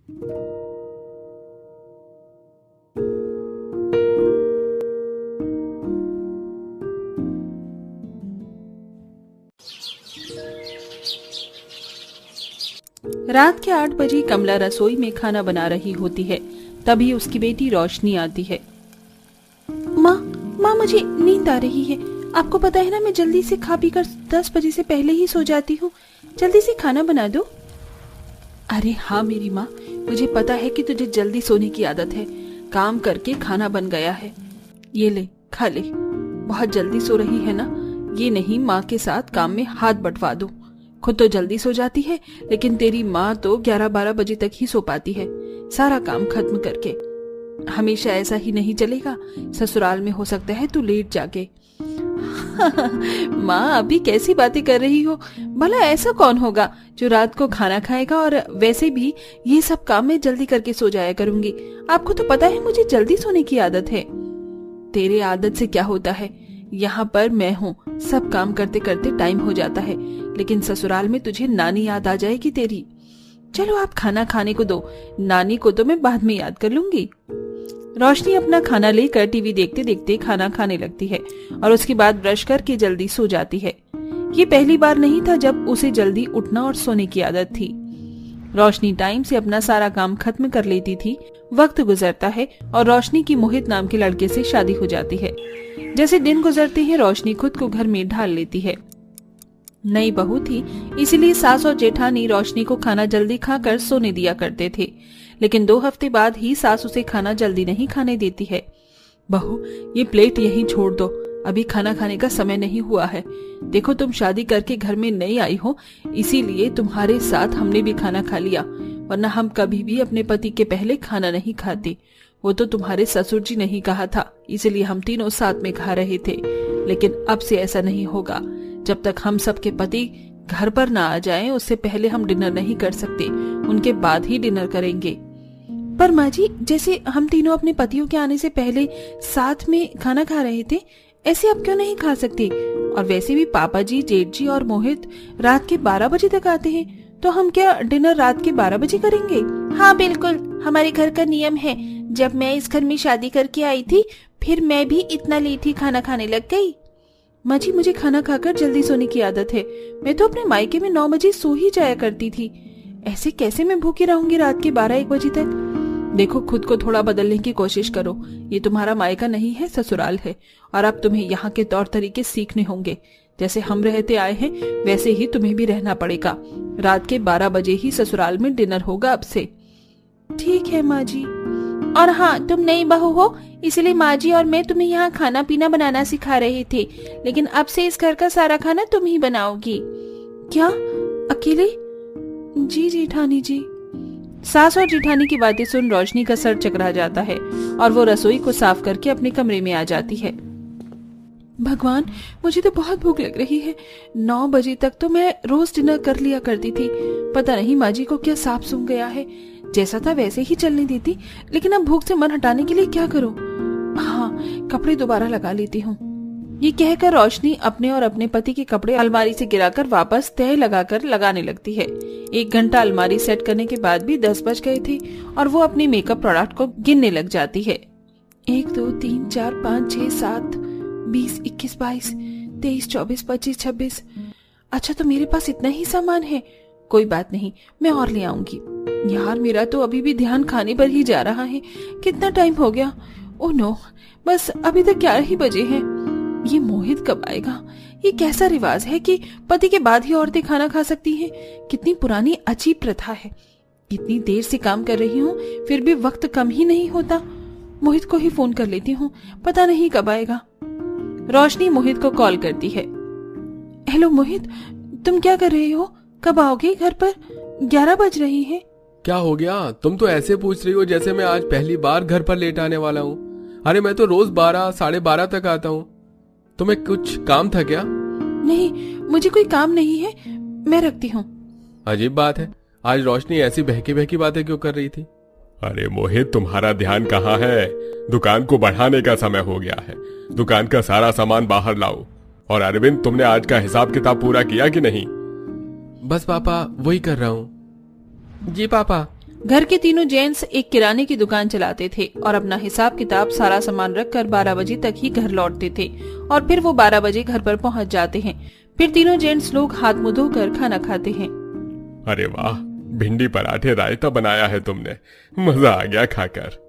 रात के 8 बजे कमला रसोई में खाना बना रही होती है। तभी उसकी बेटी रोशनी आती है। माँ मुझे नींद आ रही है। आपको पता है ना, मैं जल्दी से खा पी कर 10 बजे से पहले ही सो जाती हूँ। जल्दी से खाना बना दो। अरे हाँ मेरी माँ, मुझे पता है कि तुझे जल्दी सोने की आदत है। काम करके खाना बन गया है, ये ले खा ले। बहुत जल्दी सो रही है ना, ये नहीं माँ के साथ काम में हाथ बंटवा दो। खुद तो जल्दी सो जाती है, लेकिन तेरी माँ तो 11-12 बजे तक ही सो पाती है, सारा काम खत्म करके। हमेशा ऐसा ही नहीं चलेगा। ससुराल में हो सकता है तू लेट जागे। माँ अभी कैसी बातें कर रही हो? भला ऐसा कौन होगा जो रात को खाना खाएगा? और वैसे भी ये सब काम मैं जल्दी करके सो जाया करूंगी। आपको तो पता है मुझे जल्दी सोने की आदत है। तेरे आदत से क्या होता है? यहाँ पर मैं हूँ, सब काम करते करते टाइम हो जाता है, लेकिन ससुराल में तुझे नानी याद आ जाएगी तेरी। चलो आप खाना खाने को दो, नानी को तो मैं बाद में याद कर लूंगी। रोशनी अपना खाना लेकर टीवी देखते देखते खाना खाने लगती है और उसके बाद ब्रश करके जल्दी सो जाती है। ये पहली बार नहीं था जब उसे जल्दी उठना और सोने की आदत थी। रोशनी टाइम से अपना सारा काम खत्म कर लेती थी। वक्त गुजरता है और रोशनी की मोहित नाम के लड़के से शादी हो जाती है। जैसे दिन गुजरते हैं, रोशनी खुद को घर में ढाल लेती है। नई बहू थी, इसीलिए सास और जेठानी रोशनी को खाना जल्दी खाकर सोने दिया करते थे, लेकिन 2 हफ्ते बाद ही सास उसे खाना जल्दी नहीं खाने देती है। बहू, ये प्लेट यहीं छोड़ दो, अभी खाना खाने का समय नहीं हुआ है। देखो तुम शादी करके घर में नहीं आई हो, इसीलिए तुम्हारे साथ हमने भी खाना खा लिया, वरना हम कभी भी अपने पति के पहले खाना नहीं खाते। वो तो तुम्हारे ससुर जी ने ही कहा था, इसलिए हम तीनों साथ में खा रहे थे, लेकिन अब से ऐसा नहीं होगा। जब तक हम सबके पति घर पर ना आ जाएं, उससे पहले हम डिनर नहीं कर सकते, उनके बाद ही डिनर करेंगे। पर माँ जी, जैसे हम तीनों अपने पतियों के आने से पहले साथ में खाना खा रहे थे, ऐसे अब क्यों नहीं खा सकते? और वैसे भी पापा जी, जेठ जी और मोहित रात के 12 बजे तक आते हैं, तो हम क्या डिनर रात के 12 बजे करेंगे? हाँ बिल्कुल, हमारे घर का नियम है। जब मैं इस घर में शादी करके आई थी, फिर मैं भी इतना लेट ही खाना खाने लग गई। माँ जी, मुझे खाना खाकर जल्दी सोने की आदत है। मैं तो अपने मायके में 9 बजे सो ही जाया करती थी। ऐसे कैसे मैं भूखी रहूंगी रात के 12-1 बजे तक? देखो, खुद को थोड़ा बदलने की कोशिश करो। ये तुम्हारा मायका नहीं है, ससुराल है, और अब तुम्हें यहाँ के तौर तरीके सीखने होंगे। जैसे हम रहते आए हैं, वैसे ही तुम्हें भी रहना पड़ेगा। रात के 12 बजे ही ससुराल में डिनर होगा अब से। ठीक है माँ जी। और हाँ, तुम नई बहू हो, इसलिए माँ जी और मैं तुम्हें यहाँ खाना पीना बनाना सिखा रहे थे, लेकिन अब से इस घर का सारा खाना तुम ही बनाओगी। क्या, अकेले? जी जेठानी जी। सास और जेठानी की बातें सुन रोशनी का सर चकरा जाता है और वो रसोई को साफ करके अपने कमरे में आ जाती है। भगवान, मुझे तो बहुत भूख लग रही है। 9 बजे तक तो मैं रोज डिनर कर लिया करती थी। पता नहीं माँ जी को क्या सांप सूंघ गया है। जैसा था वैसे ही चलने देती, लेकिन अब भूख से मन हटाने के लिए क्या करूं? हाँ, कपड़े दोबारा लगा लेती हूँ। ये कहकर रोशनी अपने और अपने पति के कपड़े अलमारी से गिराकर वापस तह लगाकर लगाने लगती है। 1 घंटा अलमारी सेट करने के बाद भी 10 बज गए थे और वो अपने मेकअप प्रोडक्ट को गिनने लग जाती है। 1 2 3 4 5 6 7 20 21 22 23 24 25 26। अच्छा, तो मेरे पास इतना ही सामान है। कोई बात नहीं, मैं और ले आऊंगी। यार, मेरा तो अभी भी ध्यान खाने पर ही जा रहा है। कितना टाइम हो गया? ओह नो, बस अभी तक 11 ही बजे हैं। ये मोहित कब आएगा? ये कैसा रिवाज है कि पति के बाद ही औरतें खाना खा सकती हैं? कितनी पुरानी अजीब प्रथा है। इतनी देर से काम कर रही हूँ, फिर भी वक्त कम ही नहीं होता। मोहित को ही फोन कर लेती हूँ, पता नहीं कब आएगा। रोशनी मोहित को कॉल करती है। हेलो मोहित, तुम क्या कर रहे हो? कब आओगे घर पर? 11 बज रही हैं। क्या हो गया? तुम तो ऐसे पूछ रही हो जैसे मैं आज पहली बार घर पर लेट आने वाला हूँ। अरे मैं तो रोज 12 साढ़े 12 तक आता हूँ। तुम्हें कुछ काम था क्या? नहीं, मुझे कोई काम नहीं है, मैं रखती हूँ। अजीब बात है, आज रोशनी ऐसी बहकी बहकी बातें क्यों कर रही थी? अरे मोहित, तुम्हारा ध्यान कहाँ है? दुकान को बढ़ाने का समय हो गया है। दुकान का सारा सामान बाहर लाओ। और अरविंद, तुमने आज का हिसाब किताब पूरा किया कि नहीं? बस पापा, वही कर रहा हूँ। जी पापा, घर के तीनों जेंट्स एक किराने की दुकान चलाते थे और अपना हिसाब किताब सारा सामान रखकर 12 बजे तक ही घर लौटते थे और फिर वो 12 बजे घर पर पहुंच जाते हैं। फिर तीनों जेंट्स लोग हाथ मुंह धोकर खाना खाते हैं। अरे वाह, भिंडी पराठे रायता बनाया है तुमने, मजा आ गया खाकर।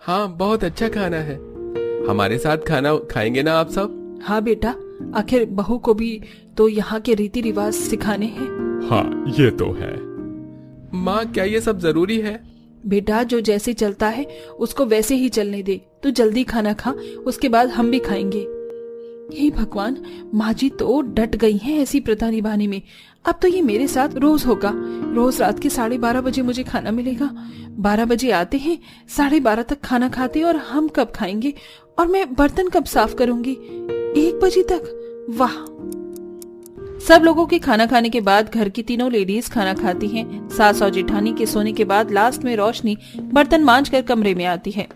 हाँ, बहुत अच्छा खाना है। हमारे साथ खाना खाएंगे ना आप सब? हाँ बेटा, आखिर बहू को भी तो यहाँ के रीति रिवाज सिखाने हैं। हाँ, ये तो है। माँ, क्या ये सब जरूरी है? बेटा, जो जैसे चलता है उसको वैसे ही चलने दे। तू जल्दी खाना खा, उसके बाद हम भी खाएंगे। हे भगवान, माँ जी तो डट गई हैं ऐसी प्रथा निभाने में। अब तो ये मेरे साथ रोज होगा। रोज रात के 12:30 बजे मुझे खाना मिलेगा। 12 बजे आते हैं, 12:30 तक खाना खाते, और हम कब खाएंगे? और मैं बर्तन कब साफ करूंगी? 1 बजे तक? वाह। सब लोगों के खाना खाने के बाद घर की तीनों लेडीज खाना खाती हैं। सास और जेठानी के सोने के बाद लास्ट में रोशनी बर्तन मांजकर कमरे में आती है।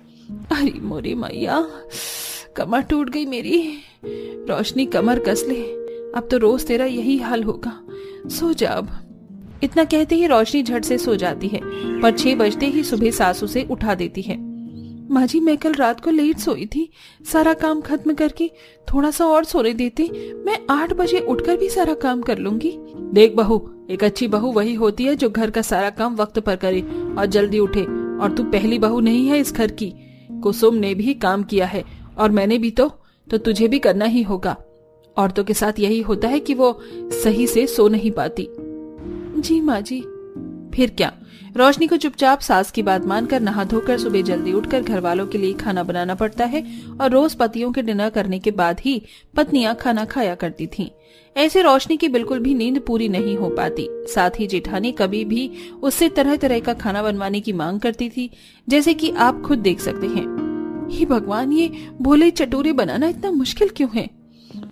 अरे मोरी मैया, कमर टूट गई मेरी। रोशनी, कमर कस ले, अब तो रोज तेरा यही हाल होगा। सो जा अब। इतना कहते ही रोशनी झट से सो जाती है, पर 6 बजते ही सुबह सासू से उठा देती है। माँ जी, मैं कल रात को लेट सोई थी। सारा काम खत्म करके थोड़ा सा और सोने देते, मैं 8 बजे उठकर भी सारा काम कर लूंगी। देख बहू, एक अच्छी बहू वही होती है जो घर का सारा काम वक्त पर करे और जल्दी उठे। और तू पहली बहू नहीं है इस घर की। कुसुम ने भी काम किया है और मैंने भी, तो तुझे भी करना ही होगा। औरतों के साथ यही होता है कि वो सही से सो नहीं पाती। जी माँ जी। फिर क्या? रोशनी को चुपचाप सास की बात मानकर नहा धोकर सुबह जल्दी उठकर घर वालों के लिए खाना बनाना पड़ता है और रोज पतियों के डिनर करने के बाद ही पत्नियां खाना खाया करती थीं। ऐसे रोशनी की बिल्कुल भी नींद पूरी नहीं हो पाती। साथ ही जेठानी कभी भी उससे तरह तरह का खाना बनवाने की मांग करती थी, जैसे कि आप खुद देख सकते हैं। हे भगवान, ये भोले चटूरे बनाना इतना मुश्किल क्यों है?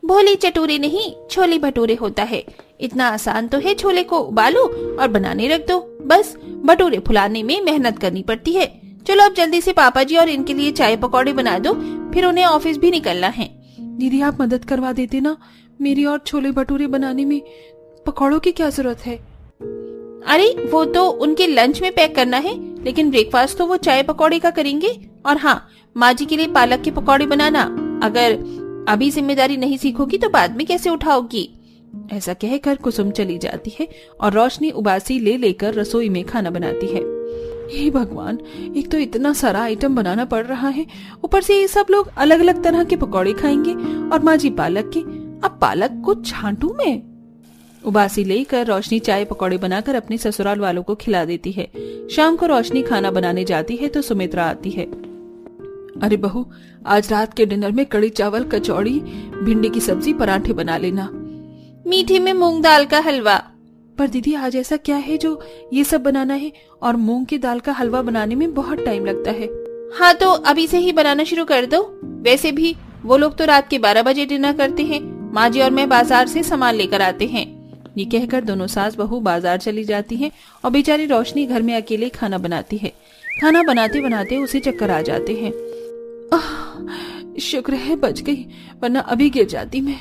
भोले चटूरे नहीं, छोले भटूरे होता है। इतना आसान तो है, छोले को उबालो और बनाने रख दो। बस भटूरे फुलाने में मेहनत करनी पड़ती है। चलो अब जल्दी से पापा जी और इनके लिए चाय पकौड़े बना दो, फिर उन्हें ऑफिस भी निकलना है। दीदी, आप मदद करवा देते ना मेरी, और छोले भटूरे बनाने में पकौड़ों की क्या जरूरत है? अरे वो तो उनके लंच में पैक करना है, लेकिन ब्रेकफास्ट तो वो चाय पकौड़े का करेंगे। और हाँ, माँ जी के लिए पालक के पकौड़े बनाना। अगर अभी जिम्मेदारी नहीं सीखोगी तो बाद में कैसे उठाओगी? ऐसा कहकर कुसुम चली जाती है और रोशनी उबासी ले लेकर रसोई में खाना बनाती है। हे भगवान, एक तो इतना सारा आइटम बनाना पड़ रहा है, ऊपर से ये सब लोग अलग अलग तरह के पकौड़े खाएंगे और माँ जी पालक के। अब पालक को छांटू मैं? उबासी लेकर रोशनी चाय पकौड़े बनाकर अपने ससुराल वालों को खिला देती है। शाम को रोशनी खाना बनाने जाती है तो सुमित्रा आती है। अरे बहू, आज रात के डिनर में कड़ी चावल, कचौड़ी, भिंडी की सब्जी, पराठे बना लेना। मीठे में मूंग दाल का हलवा। पर दीदी, आज ऐसा क्या है जो ये सब बनाना है? और मूंग की दाल का हलवा बनाने में बहुत टाइम लगता है। हाँ, तो अभी से ही बनाना शुरू कर दो। वैसे भी वो लोग तो रात के 12 बजे डिनर करते हैं। माँ जी और मैं बाजार से सामान लेकर आते हैं। ये कहकर दोनों सास बहू बाजार चली जाती हैं और बेचारी रोशनी घर में अकेले खाना बनाती है। खाना बनाते बनाते उसे चक्कर आ जाते हैं। शुक्र है बच गई, वरना अभी गिर जाती मैं।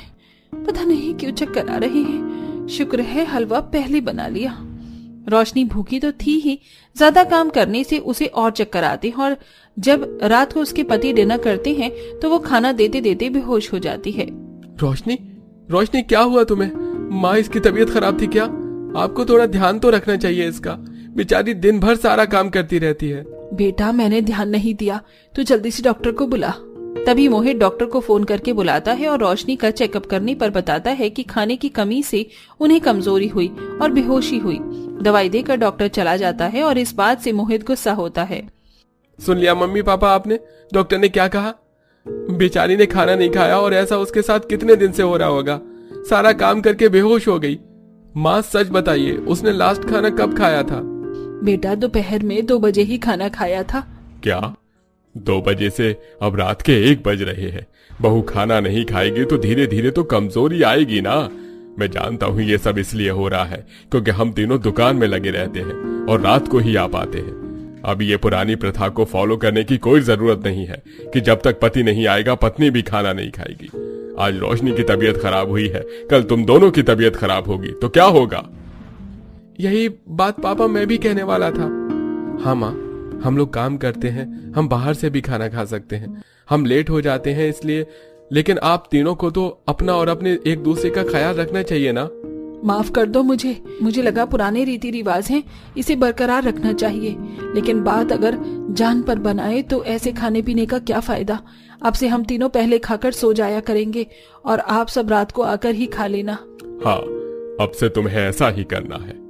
पता नहीं क्यों चक्कर आ रहे हैं। शुक्र है हलवा पहले बना लिया। रोशनी भूखी तो थी ही, ज्यादा काम करने से उसे और चक्कर आते हैं और जब रात को उसके पति डिनर करते हैं तो वो खाना देते देते बेहोश हो जाती है। रोशनी, रोशनी, क्या हुआ तुम्हें? माँ, इसकी तबीयत खराब थी क्या? आपको थोड़ा ध्यान तो रखना चाहिए इसका। बेचारी दिन भर सारा काम करती रहती है। बेटा, मैंने ध्यान नहीं दिया, तू जल्दी से डॉक्टर को बुला। तभी मोहित डॉक्टर को फोन करके बुलाता है और रोशनी का चेकअप करने पर बताता है कि खाने की कमी से उन्हें कमजोरी हुई और बेहोशी हुई। दवाई देकर डॉक्टर चला जाता है और इस बात से मोहित गुस्सा होता है। सुन लिया मम्मी पापा आपने? डॉक्टर ने क्या कहा? बेचारी ने खाना नहीं खाया और ऐसा उसके साथ कितने दिन से हो रहा होगा। सारा काम करके बेहोश हो गई। माँ, सच बताइए, उसने लास्ट खाना कब खाया था? बेटा, दोपहर में 2 बजे ही खाना खाया था। क्या 2 बजे से अब रात के 1 बज रहे हैं? बहू खाना नहीं खाएगी तो धीरे धीरे तो कमजोरी आएगी ना। मैं जानता हूँ ये सब इसलिए हो रहा है क्योंकि हम तीनों दुकान में लगे रहते हैं और रात को ही आ पाते हैं। अब ये पुरानी प्रथा को फॉलो करने की कोई जरूरत नहीं है कि जब तक पति नहीं आएगा पत्नी भी खाना नहीं खाएगी। आज रोशनी की तबीयत खराब हुई है, कल तुम दोनों की तबीयत खराब होगी तो क्या होगा? यही बात पापा मैं भी कहने वाला था। हाँ माँ, हम लोग काम करते हैं, हम बाहर से भी खाना खा सकते हैं, हम लेट हो जाते हैं इसलिए, लेकिन आप तीनों को तो अपना और अपने एक दूसरे का ख्याल रखना चाहिए ना। माफ कर दो मुझे लगा पुराने रीति रिवाज हैं, इसे बरकरार रखना चाहिए, लेकिन बात अगर जान पर बनाए तो ऐसे खाने पीने का क्या फायदा। अब से हम तीनों पहले खाकर सो जाया करेंगे और आप सब रात को आकर ही खा लेना। हाँ, अब से तुम्हें ऐसा ही करना है।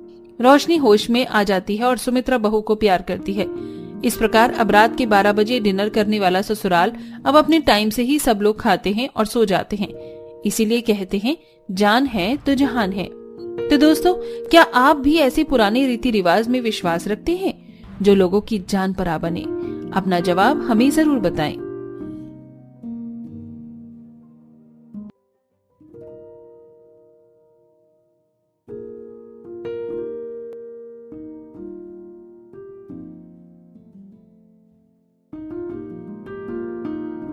रोशनी होश में आ जाती है और सुमित्रा बहू को प्यार करती है। इस प्रकार अब रात के 12 बजे डिनर करने वाला ससुराल अब अपने टाइम से ही सब लोग खाते हैं और सो जाते हैं। इसीलिए कहते हैं जान है तो जहान है। तो दोस्तों, क्या आप भी ऐसे पुराने रीति रिवाज में विश्वास रखते हैं जो लोगों की जान परा बने? अपना जवाब हमें जरूर बताएं।